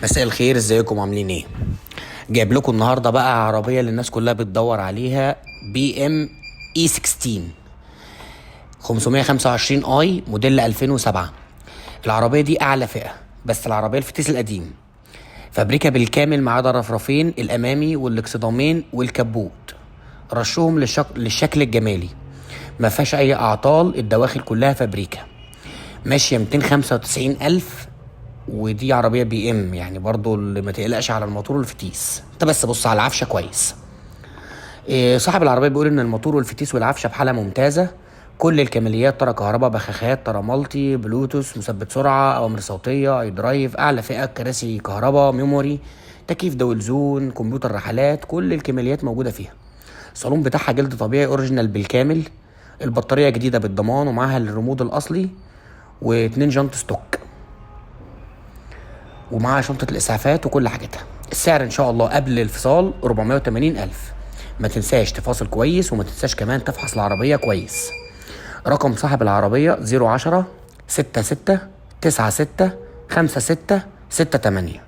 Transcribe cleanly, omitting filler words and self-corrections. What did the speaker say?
مساء الخير، ازيكم عاملين ايه؟ جايب لكم النهارده بقى عربيه اللي الناس كلها بتدور عليها. بي ام اي 16 525 اي موديل 2007. العربيه دي اعلى فئه، بس العربيه الفتيس القديم، فابريكا بالكامل ما عدا الرفرفين الامامي والاكسدامين والكبوت. رشهم للشكل الجمالي، ما فيهاش اي اعطال، الدواخل كلها فابريكا. ماشيه 295 الف، ودي عربيه بي ام يعني برضو اللي ما تقلقش على الموتور والفتيس، انت بس بص على العفشه كويس. صاحب العربيه بيقول ان الموتور والفتيس والعفشه بحاله ممتازه. كل الكماليات: طاره كهرباء، بخاخات، طاره مالتي، بلوتوث، مثبت سرعه، اوامر صوتيه، اي درايف، اعلى فئه، كراسي كهرباء، ميموري، تكييف دول زون، كمبيوتر رحلات، كل الكماليات موجوده فيها. الصالون بتاعها جلد طبيعي اوريجينال بالكامل. البطاريه جديده بالضمان ومعاها الريموت الاصلي، واتنين جنط ستوك، ومعاها شنطة الإسعافات وكل حاجتها. السعر إن شاء الله قبل الفصال 480 ألف. ما تنساش تفاصل كويس، وما تنساش كمان تفحص العربية كويس. رقم صاحب العربية 010 66 96 56 68.